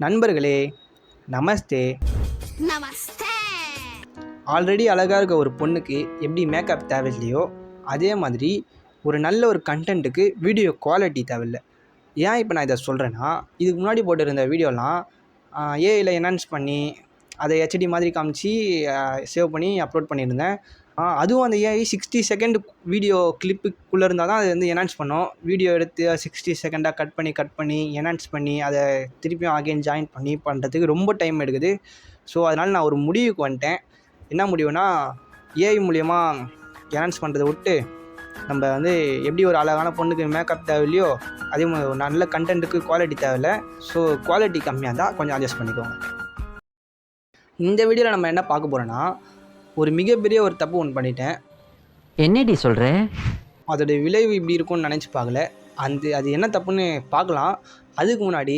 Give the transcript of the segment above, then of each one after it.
நண்பர்களே, நமஸ்தே. நமஸ்தே. ஆல்ரெடி அழகாக இருக்க ஒரு பொண்ணுக்கு எப்படி மேக்கப் தேவையில்லையோ அதே மாதிரி ஒரு நல்ல ஒரு கண்டென்ட்டுக்கு வீடியோ குவாலிட்டி தேவையில்லை. ஏன் இப்போ நான் இதை சொல்கிறேன்னா, இதுக்கு முன்னாடி போட்டிருந்த வீடியோலாம் ஏஐயில் என்ஹான்ஸ் பண்ணி அதை ஹெச்டி மாதிரி காமிச்சு சேவ் பண்ணி அப்லோட் பண்ணியிருந்தேன். அதுவும் அந்த ஏஐ 60 செகண்ட் வீடியோ கிளிப்புக்குள்ளே இருந்தால் தான் அது வந்து என்ஹான்ஸ் பண்ணோம். வீடியோ எடுத்து 60 செகண்டாக கட் பண்ணி என்ஹான்ஸ் பண்ணி அதை திருப்பியும் அகைன் ஜாயின் பண்ணி பண்ணுறதுக்கு ரொம்ப டைம் எடுக்குது. ஸோ அதனால் நான் ஒரு முடிவுக்கு வந்துட்டேன். என்ன முடிவுனா, ஏஐ மூலயமா என்ஹான்ஸ் பண்ணுறதை விட்டு நம்ம வந்து எப்படி ஒரு அழகான பொண்ணுக்கு மேக்கப் தேவையில்லையோ அதே மாதிரி ஒரு நல்ல கண்டென்ட்டுக்கு குவாலிட்டி தேவையில்லை. ஸோ குவாலிட்டி கம்மியாக தான் கொஞ்சம் அட்ஜஸ்ட் பண்ணிக்கோங்க. இந்த வீடியோவில் நம்ம என்ன பார்க்க போகிறோன்னா, ஒரு மிகப்பெரிய ஒரு தப்பு ஒன்று பண்ணிட்டேன். என்னடி சொல்கிற? அதோடைய விளைவு இப்படி இருக்கும்னு நினச்சி பார்க்கல. அது என்ன தப்புன்னு பார்க்கலாம். அதுக்கு முன்னாடி,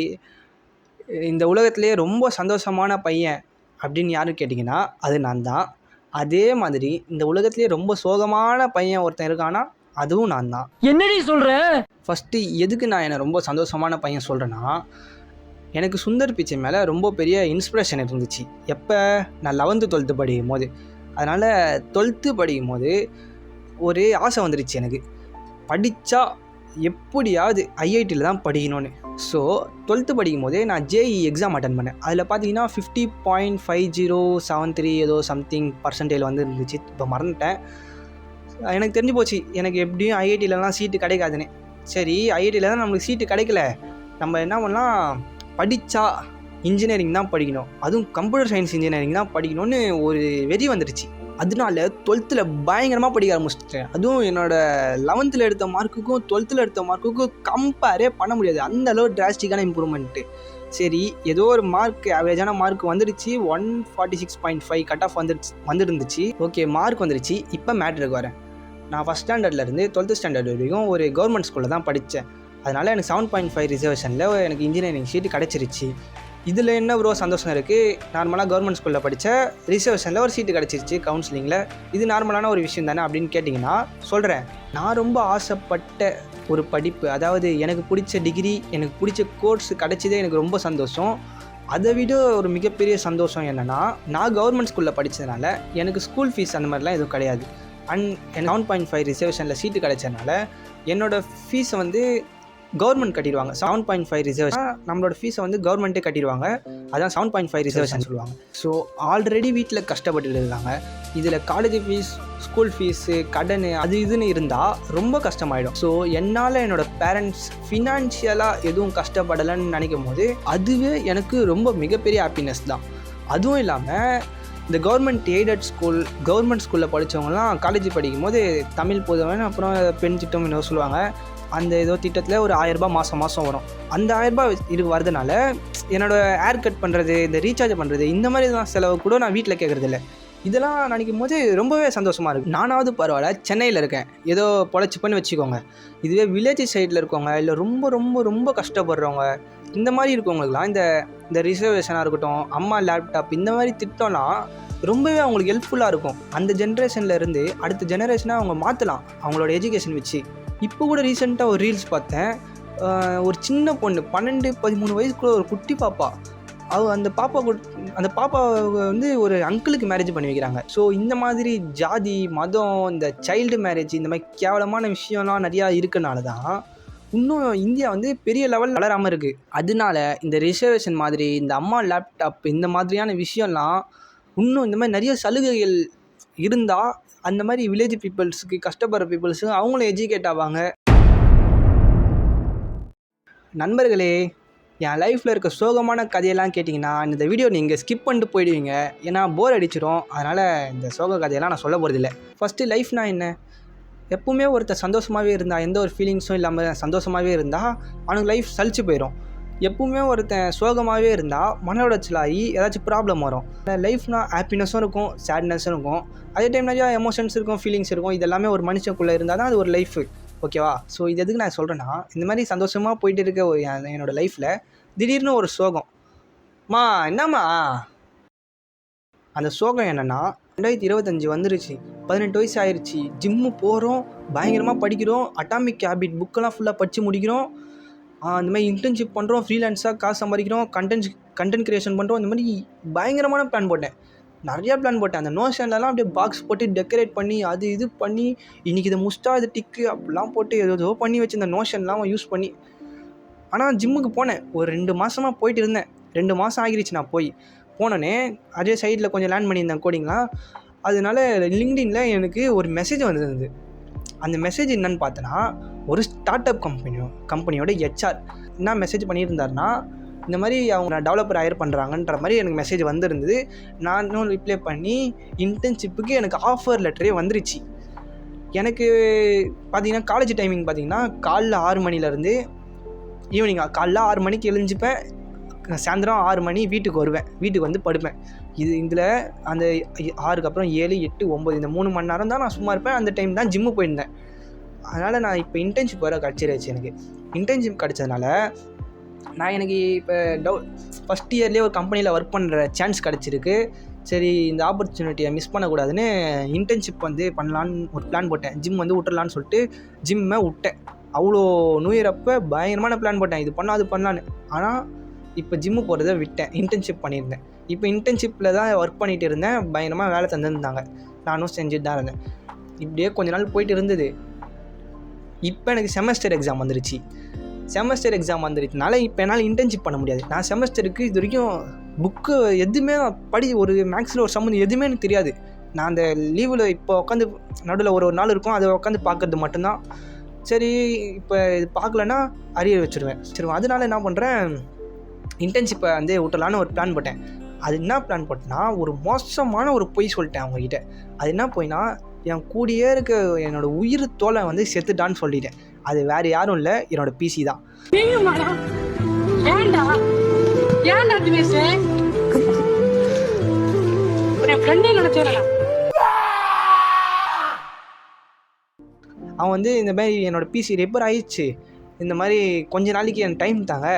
இந்த உலகத்துலேயே ரொம்ப சந்தோஷமான பையன் அப்படின்னு யாரும் கேட்டிங்கன்னா அது நான் தான். அதே மாதிரி இந்த உலகத்துலேயே ரொம்ப சோகமான பையன் ஒருத்தன் இருக்கானா அதுவும் நான் தான். என்னடி சொல்கிற? ஃபஸ்ட்டு எதுக்கு நான் என்னை ரொம்ப சந்தோஷமான பையன் சொல்கிறேன்னா, எனக்கு சுந்தர் பிச்சை மேலே ரொம்ப பெரிய இன்ஸ்பிரேஷன் இருந்துச்சு. எப்போ நான் 11th 12th படிக்கும் போது. அதனால் 12th படிக்கும் போது ஒரு ஆசை வந்துடுச்சு எனக்கு, படித்தா எப்படியாவது ஐஐடியில் தான் படிக்கணும்னு. ஸோ 12th படிக்கும் போதே நான் ஜேஇ எக்ஸாம் அட்டன் பண்ணேன். அதில் பார்த்தீங்கன்னா 50.5073 ஏதோ சம்திங் பர்சன்டேஜ் வந்து இருந்துச்சு. இப்போ மறந்துட்டேன். எனக்கு தெரிஞ்சு போச்சு எனக்கு எப்படியும் ஐஐடியிலலாம் சீட்டு கிடைக்காதுன்னு. சரி, ஐஐடியில் தான் நம்மளுக்கு சீட்டு கிடைக்கல, நம்ம என்ன பண்ணலாம், படித்தா இன்ஜினியரிங் தான் படிக்கணும், அதுவும் கம்ப்யூட்டர் சயின்ஸ் இன்ஜினியரிங் தான் படிக்கணும்னு ஒரு வெறி வந்துடுச்சு. அதனால 12th பயங்கரமாக படிக்க ஆரம்பிச்சிட்டேன். அதுவும் என்னோடய 11th எடுத்த மார்க்குக்கும் 12th எடுத்த மார்க்குக்கும் கம்பேரே பண்ண முடியாது. அந்தளவு டிராஸ்டிக்கான இம்ப்ரூவ்மெண்ட்டு. சரி, ஏதோ ஒரு மார்க் ஆவரேஜான மார்க் வந்துடுச்சு. 146.5 கட் ஆஃப் வந்துருந்துச்சு. ஓகே, மார்க் வந்துடுச்சு. இப்போ மேட்ருக்கு வரேன். நான் ஃபஸ்ட் ஸ்டாண்டர்ட்லேருந்து 12th ஸ்டாண்டர்ட் வரைக்கும் ஒரு கவர்மெண்ட் ஸ்கூலில் தான் படித்தேன். அதனால் எனக்கு 7.5 ரிசர்வேஷனில் எனக்கு இன்ஜினியரிங் சீட்டு கிடச்சிருச்சு. இதில் என்ன ப்ரோ சந்தோஷம் இருக்குது, நார்மலாக கவர்மெண்ட் ஸ்கூலில் படித்த ரிசர்வேஷனில் ஒரு சீட்டு கிடச்சிருச்சு கவுன்சிலிங்கில், இது நார்மலான ஒரு விஷயம் தானே அப்படின்னு கேட்டிங்கன்னா சொல்கிறேன். நான் ரொம்ப ஆசைப்பட்ட ஒரு படிப்பு, அதாவது எனக்கு பிடிச்ச டிகிரி, எனக்கு பிடிச்ச கோர்ஸ் கிடச்சதே எனக்கு ரொம்ப சந்தோஷம். அதை விட ஒரு மிகப்பெரிய சந்தோஷம் என்னென்னா, நான் கவர்மெண்ட் ஸ்கூலில் படித்ததுனால எனக்கு ஸ்கூல் ஃபீஸ் அந்த மாதிரிலாம் எதுவும் கிடையாது. அண்ட் 7.5 ரிசர்வேஷனில் சீட்டு கிடைச்சதுனால என்னோடய ஃபீஸை வந்து கவர்மெண்ட் கட்டிடுவாங்க. 7.5 ரிசர்வேஷன் நம்மளோட ஃபீஸை வந்து கவர்மெண்ட்டே கட்டிடுவாங்க. அதான் 7.5 ரிசர்வேஷன் சொல்லுவாங்க. ஸோ ஆல்ரெடி வீட்டில் கஷ்டப்பட்டு இருக்காங்க. இதில் காலேஜ் ஃபீஸ், ஸ்கூல் ஃபீஸு, கடன், அது இதுன்னு இருந்தால் ரொம்ப கஷ்டமாயிடும். ஸோ என்னால் என்னோடய பேரண்ட்ஸ் ஃபினான்ஷியலாக எதுவும் கஷ்டப்படலைன்னு நினைக்கும் போது அதுவே எனக்கு ரொம்ப மிகப்பெரிய ஹாப்பினஸ் தான். அதுவும் இல்லாமல் இந்த கவர்மெண்ட் எய்டட் ஸ்கூல், கவர்மெண்ட் ஸ்கூலில் படித்தவங்கலாம் காலேஜ் படிக்கும் போது தமிழ் புதவன், அப்புறம் பெண் திட்டம் என்ன சொல்லுவாங்க, அந்த ஏதோ திட்டத்தில் ஒரு 1000 ரூபாய் மாதம் வரும். அந்த 1000 ரூபாய் வரதுனால என்னோடய ஹேர் கட் பண்ணுறது, இந்த ரீசார்ஜ் பண்ணுறது, இந்த மாதிரி தான் செலவு கூட நான் வீட்டில் கேட்குறதில்ல. இதெல்லாம் நினைக்கும் போது ரொம்பவே சந்தோஷமாக இருக்குது. நானாவது பரவாயில்ல, சென்னையில் இருக்கேன், ஏதோ பொழைச்சிப்பன்னு வச்சுக்கோங்க. இதுவே வில்லேஜ் சைடில் இருக்கவங்க, இல்லை ரொம்ப ரொம்ப ரொம்ப கஷ்டப்படுறவங்க, இந்த மாதிரி இருக்கவங்களுக்குலாம் இந்த ரிசர்வேஷனாக இருக்கட்டும், அம்மா லேப்டாப், இந்த மாதிரி திட்டம்லாம் ரொம்பவே அவங்களுக்கு ஹெல்ப்ஃபுல்லாக இருக்கும். அந்த ஜென்ரேஷனில் இருந்து அடுத்த ஜெனரேஷனாக அவங்க மாற்றலாம் அவங்களோட எஜுகேஷன் வச்சு. இப்போ கூட ரீசெண்டாக ஒரு ரீல்ஸ் பார்த்தேன். ஒரு சின்ன பொண்ணு 12-13 வயசுக்குள்ள ஒரு குட்டி பாப்பா, அந்த பாப்பா வந்து ஒரு அங்கிளுக்கு மேரேஜ் பண்ணி வைக்கிறாங்க. ஸோ இந்த மாதிரி ஜாதி, மதம், இந்த சைல்டு மேரேஜ், இந்த மாதிரி கேவலமான விஷயம்லாம் நிறையா இருக்கனால தான் இன்னும் இந்தியா வந்து பெரிய லெவல் வளராமல் இருக்குது. அதனால இந்த ரிசர்வேஷன் மாதிரி, இந்த அம்மா லேப்டாப், இந்த மாதிரியான விஷயம்லாம் இன்னும் இந்த மாதிரி நிறைய சலுகைகள் இருந்தால் அந்த மாதிரி வில்லேஜ் பீப்புள்ஸுக்கு, கஷ்டப்படுற பீப்புள்ஸுக்கு அவங்களும் எஜுகேட் ஆவாங்க. நண்பர்களே, என் லைஃப்பில் இருக்க சோகமான கதையெல்லாம் கேட்டிங்கன்னா இந்த வீடியோ நீங்கள் ஸ்கிப் பண்ணிட்டு போயிடுவீங்க. ஏன்னா போர் அடிச்சிடும். அதனால் இந்த சோக கதையெல்லாம் நான் சொல்ல போகிறதில்ல. ஃபஸ்ட்டு லைஃப்னால் என்ன, எப்பவுமே ஒருத்தர் சந்தோஷமாகவே இருந்தால், எந்த ஒரு ஃபீலிங்ஸும் இல்லாமல் சந்தோஷமாகவே இருந்தால் அவனுக்கு லைஃப் சலிச்சு போயிடும். எப்பவுமே ஒருத்தன் சோகமாகவே இருந்தால் மன உளைச்சலாகி ஏதாச்சும் ப்ராப்ளம் வரும். லைஃப்னால் ஹாப்பினஸும் இருக்கும், சேட்னஸும் இருக்கும், அதே டைம் நிறையா எமோஷன்ஸ் இருக்கும், ஃபீலிங்ஸ் இருக்கும். இதெல்லாமே ஒரு மனுஷனுக்குள்ளே இருந்தால் தான் அது ஒரு லைஃபு. ஓகேவா? ஸோ இது எதுக்கு நான் சொல்கிறேன்னா, இந்த மாதிரி சந்தோஷமாக போயிட்டு இருக்க என்னோடய லைஃப்பில் திடீர்னு ஒரு சோகம். என்னம்மா அந்த சோகம் என்னென்னா, 2025 வந்துருச்சு, 18 வயசு ஆயிடுச்சு, ஜிம்மு போகிறோம், பயங்கரமாக படிக்கிறோம், அட்டாமிக் ஹேபிட் புக்கெல்லாம் ஃபுல்லாக படித்து முடிக்கிறோம். இந்த மாதிரி இன்டர்ன்ஷிப் பண்ணுறோம், ஃப்ரீலான்ஸாக காசு சம்பாதிக்கிறோம், கண்டென்ட் க்ரியேஷன் பண்ணுறோம். இந்த மாதிரி பயங்கரமான பிளான் போட்டேன், நிறையா பிளான் போட்டேன். அந்த நோஷன்லலாம் அப்படியே பாக்ஸ் போட்டு டெக்கரேட் பண்ணி அது இது பண்ணி இன்றைக்கி இதை முஸ்டா இது டிக்கு அப்படிலாம் போட்டு ஏதோ பண்ணி வச்சு இந்த நோஷன்லாம் யூஸ் பண்ணி. ஆனால் ஜிம்முக்கு போனேன், ஒரு 2 மாதமாக போயிட்டு இருந்தேன். 2 மாதம் ஆகிருச்சு நான் போனோன்னே. அதே சைடில் கொஞ்சம் லேர்ன் பண்ணியிருந்தேன் கோடிங்லாம். அதனால லிங்க்டின்ல எனக்கு ஒரு மெசேஜ் வந்திருந்தது. அந்த மெசேஜ் என்னன்னு பார்த்தோன்னா, ஒரு ஸ்டார்ட் அப் கம்பெனியோட ஹெச்ஆர் என்ன மெசேஜ் பண்ணியிருந்தாருன்னா, இந்த மாதிரி அவங்க டெவலப்பர் ஹையர் பண்ணுறாங்கன்ற மாதிரி எனக்கு மெசேஜ் வந்திருந்தது. நானும் ரிப்ளை பண்ணி இன்டர்ன்ஷிப்புக்கு எனக்கு ஆஃபர் லெட்டரே வந்துருச்சு. எனக்கு பார்த்தீங்கன்னா காலேஜ் டைமிங் பார்த்தீங்கன்னா காலைல 6 மணிலேருந்து ஈவினிங் காலைல 6 மணிக்கு எழுஞ்சிப்பேன், சாயந்தரம் 6 மணி வீட்டுக்கு வருவேன், வீட்டுக்கு வந்து படுப்பேன். இதில் அந்த 6க்கு அப்புறம் 7, 8, 9 இந்த 3 மணி நேரம் தான் நான் சும்மா இருப்பேன். அந்த டைம் தான் ஜிம்மு போயிருந்தேன். அதனால் நான் இப்போ இன்டர்ன்ஷிப் வேறு கிடச்சிருச்சு. எனக்கு இன்டர்ன்ஷிப் கிடச்சதுனால எனக்கு இப்போ ஃபஸ்ட் இயர்லேயே ஒரு கம்பெனியில் ஒர்க் பண்ணுற சான்ஸ் கிடச்சிருக்கு. சரி, இந்த ஆப்பர்ச்சுனிட்டியை மிஸ் பண்ணக்கூடாதுன்னு இன்டர்ன்ஷிப் வந்து பண்ணலான்னு ஒரு பிளான் போட்டேன். ஜிம் வந்து விட்டுறலான்னு சொல்லிட்டு ஜிம்மை விட்டேன். அவ்வளோ நியூ இயர் அப்போ பயங்கரமான பிளான் போட்டேன், இது பண்ணால் அது பண்ணலான்னு. ஆனால் இப்போ ஜிம்மு போகிறத விட்டேன், இன்டர்ன்ஷிப் பண்ணியிருந்தேன். இப்போ இன்டர்ன்ஷிப்பில் தான் ஒர்க் பண்ணிகிட்டு இருந்தேன். பயங்கரமாக வேலை தந்துருந்தாங்க, நானும் செஞ்சுட்டு தான் இருந்தேன். இப்படியே கொஞ்ச நாள் போயிட்டு இருந்தது. இப்போ எனக்கு செமஸ்டர் எக்ஸாம் வந்துருச்சு. செமஸ்டர் எக்ஸாம் வந்துருச்சுனால இப்போ என்னால் இன்டர்ன்ஷிப் பண்ண முடியாது. நான் செமஸ்டருக்கு இது வரைக்கும் புக்கு எதுவுமே ஒரு மேக்ஸில் ஒரு சம்மந்தம் எதுவுமே எனக்கு தெரியாது. நான் அந்த லீவில் இப்போ உட்காந்து நடுவில் ஒரு நாள் இருக்கும், அதை உட்காந்து பார்க்குறது மட்டும்தான். சரி, இப்போ இது பார்க்கலன்னா அரியர் வச்சுருவேன். சரி, அதனால என்ன பண்ணுறேன், இன்டர்ன்ஷிப்பை வந்து விட்டலான்னு ஒரு பிளான் போட்டேன். அது என்ன பிளான் போட்டேன்னா, ஒரு மோசமான ஒரு பொய் சொல்லிட்டேன் அவங்ககிட்ட. அது என்ன பொய்னா, என் கூடியே இருக்க என்னோடய உயிர் தோலை வந்து செத்துட்டான்னு சொல்லிட்டேன். அது வேறு யாரும் இல்லை, என்னோட பிசி தான். அவன் வந்து இந்த மாதிரி என்னோடய பிசி ரிப்பேர் ஆயிடுச்சு, இந்த மாதிரி கொஞ்ச நாளைக்கு என் டைம் தாங்க,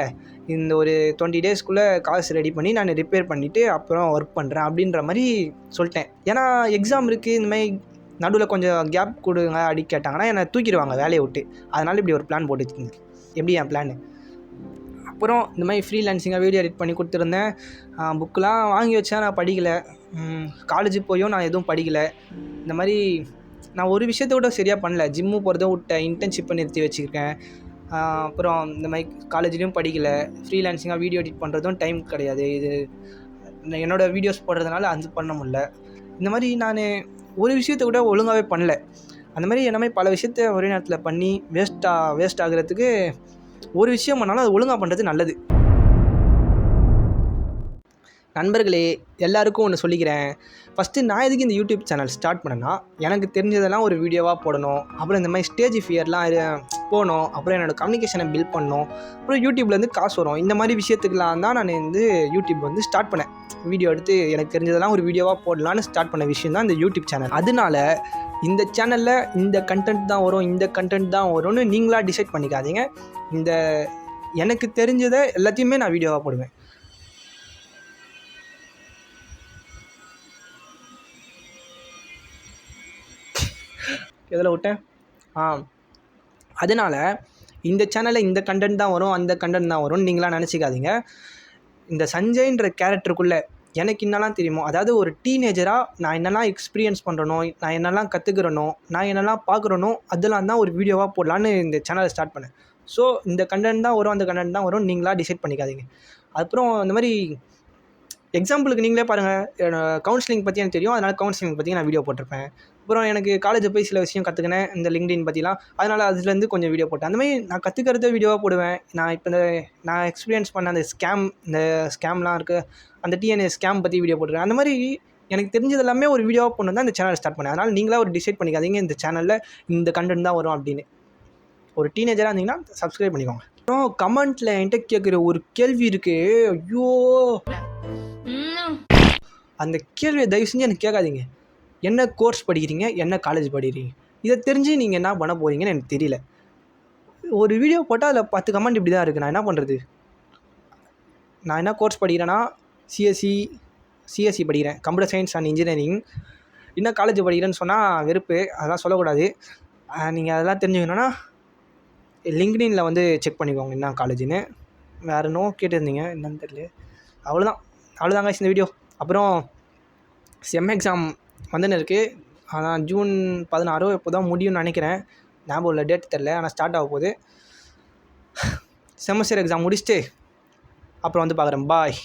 இந்த ஒரு 20 டேஸ்க்குள்ளே காசு ரெடி பண்ணி நான் ரிப்பேர் பண்ணிவிட்டு அப்புறம் ஒர்க் பண்ணுறேன் அப்படின்ற மாதிரி சொல்லிட்டேன். ஏன்னா எக்ஸாம் இருக்குது, இந்த மாதிரி நடுவில் கொஞ்சம் கேப் கொடுங்க அடி கேட்டாங்கன்னா என்னை தூக்கிடுவாங்க வேலையை விட்டு. அதனால் இப்படி ஒரு பிளான் போட்டுச்சுங்க. எப்படி என் பிளான்? அப்புறம் இந்த மாதிரி ஃப்ரீலான்சிங்காக வீடியோ எடிட் பண்ணி கொடுத்துருந்தேன். புக்கெலாம் வாங்கி வச்சேன், நான் படிக்கலை. காலேஜுக்கு போயும் நான் எதுவும் படிக்கலை. இந்த மாதிரி நான் ஒரு விஷயத்த கூட சரியாக பண்ணல. ஜிம்மு போகிறதும் விட்டேன், இன்டர்ன்ஷிப்பை நிறுத்தி வச்சுருக்கேன். அப்புறம் இந்த மாதிரி காலேஜ்லேயும் படிக்கலை. ஃப்ரீலான்சிங்காக வீடியோ எடிட் பண்ணுறதும் டைம் கிடையாது. இது என்னோடய வீடியோஸ் போடுறதுனால அது பண்ண முடியல. இந்த மாதிரி நான் ஒரு விஷயத்த கூட ஒழுங்காகவே பண்ணல. அந்த மாதிரி என்ன மாதிரி பல விஷயத்த ஒரே நேரத்தில் பண்ணி வேஸ்ட் ஆகிறதுக்கு ஒரு விஷயம் பண்ணாலும் அது ஒழுங்காக பண்ணுறது நல்லது. நண்பர்களே, எல்லாருக்கும் ஒன்று சொல்லிக்கிறேன். ஃபஸ்ட்டு நான் எதுக்கு இந்த யூடியூப் சேனல் ஸ்டார்ட் பண்ணேன்னா, எனக்கு தெரிஞ்சதெல்லாம் ஒரு வீடியோவாக போடணும், அப்புறம் இந்த மாதிரி ஸ்டேஜ் ஃபியர்லாம் போகணும், அப்புறம் என்னோடய கம்யூனிகேஷனை பில்ட் பண்ணணும், அப்புறம் யூடியூப்லேருந்து காசு வரும். இந்த மாதிரி விஷயத்துக்கெலாம் தான் நான் வந்து யூடியூப் வந்து ஸ்டார்ட் பண்ணேன். வீடியோ எடுத்து எனக்கு தெரிஞ்சதெல்லாம் ஒரு வீடியோவாக போடலான்னு ஸ்டார்ட் பண்ண விஷயம் தான் இந்த யூடியூப் சேனல். அதனால இந்த சேனலில் இந்த கண்டென்ட் தான் வரும், இந்த கண்டென்ட் தான் வரும்னு நீங்களாக டிசைட் பண்ணிக்காதீங்க. இந்த எனக்கு தெரிஞ்சதை எல்லாத்தையுமே நான் வீடியோவாக போடுவேன். எதில் விட்டேன்? அதனால் இந்த சேனலில் இந்த கண்டென்ட் தான் வரும், அந்த கண்டென்ட் தான் வரும்னு நீங்களாம் நினச்சிக்காதீங்க. இந்த சஞ்சய்ன்ற கேரக்டருக்குள்ளே எனக்கு என்னெல்லாம் தெரியுமோ, அதாவது ஒரு டீனேஜராக நான் என்னெல்லாம் எக்ஸ்பீரியன்ஸ் பண்ணுறனோ, நான் என்னெல்லாம் கற்றுக்கிறனோ, நான் என்னெல்லாம் பார்க்குறனோ, அதெல்லாம் தான் ஒரு வீடியோவாக போடலான்னு இந்த சேனலை ஸ்டார்ட் பண்ணேன். ஸோ இந்த கண்டென்ட் தான் வரும், அந்த கண்டென்ட் தான் வரும், நீங்களாக டிசைட் பண்ணிக்காதீங்க. அப்புறம் இந்த மாதிரி எக்ஸாம்பிளுக்கு நீங்களே பாருங்கள், கவுன்சிலிங் பற்றி எனக்கு தெரியும், அதனால் கவுன்சிலிங் பற்றி நான் வீடியோ போட்டிருப்பேன். அப்புறம் எனக்கு காலேஜ் போய் சில விஷயம் கற்றுக்கினேன் இந்த லிங்க்டின் பற்றிலாம், அதனால் அதுலேருந்து கொஞ்சம் வீடியோ போட்டேன். அந்த மாதிரி நான் கற்றுக்கிறத வீடியோவாக போடுவேன். நான் இப்போ நான் எக்ஸ்பீரியன்ஸ் பண்ண அந்த இந்த ஸ்கேம்லாம் இருக்குது, அந்த டிஎன்ஏ ஸ்கேம் பற்றி வீடியோ போட்டுருக்கேன். அந்த மாதிரி எனக்கு தெரிஞ்சது எல்லாமே ஒரு வீடியோவாக போட்டு தான் இந்த சேனல் ஸ்டார்ட் பண்ணேன். அதனால் நீங்களாக ஒரு டிசைட் பண்ணிக்காதீங்க இந்த சேனலில் இந்த கண்டென்ட் தான் வரும் அப்படின்னு. ஒரு டீனேஜராக இருந்தீங்கன்னா சப்ஸ்கிரைப் பண்ணிக்கோங்க. அப்புறம் கமெண்ட்டில் என்கிட்ட கேட்குற ஒரு கேள்வி இருக்குது, ஐயோ அந்த கேள்வியை தயவு செஞ்சு எனக்கு கேட்காதீங்க. என்ன கோர்ஸ் படிக்கிறீங்க, என்ன காலேஜ் படிக்கிறீங்க, இதை தெரிஞ்சு நீங்கள் என்ன பண்ண போகிறீங்கன்னு எனக்கு தெரியல. ஒரு வீடியோ போட்டால் அதில் 10 கமெண்ட் இப்படி தான் இருக்குது. நான் என்ன பண்ணுறது? நான் என்ன கோர்ஸ் படிக்கிறேன்னா சிஎஸ்சி படிக்கிறேன், கம்ப்யூட்டர் சயின்ஸ் அண்ட் இன்ஜினியரிங். என்ன காலேஜ் படிக்கிறேன்னு சொன்னால் வெறுப்பு, அதெல்லாம் சொல்லக்கூடாது. நீங்கள் அதெல்லாம் தெரிஞ்சுக்கணுன்னா லிங்க்டின்ல வந்து செக் பண்ணிக்கோங்க என்ன காலேஜுன்னு. வேறு நோ கேட்டிருந்தீங்க என்னன்னு தெரியல. அவ்வளோதாங்க இந்த வீடியோ. அப்புறம் செம் எக்ஸாம் வந்துன்னு இருக்குது. ஆனால் ஜூன் 16 இப்போ தான் முடியும்னு நினைக்கிறேன். ஞாபகம் இல்லை, டேட் தெரில. ஆனால் ஸ்டார்ட் ஆக போகுது. செமஸ்டர் எக்ஸாம் முடிச்சுட்டு அப்புறம் வந்து பார்க்குறேன். பாய்.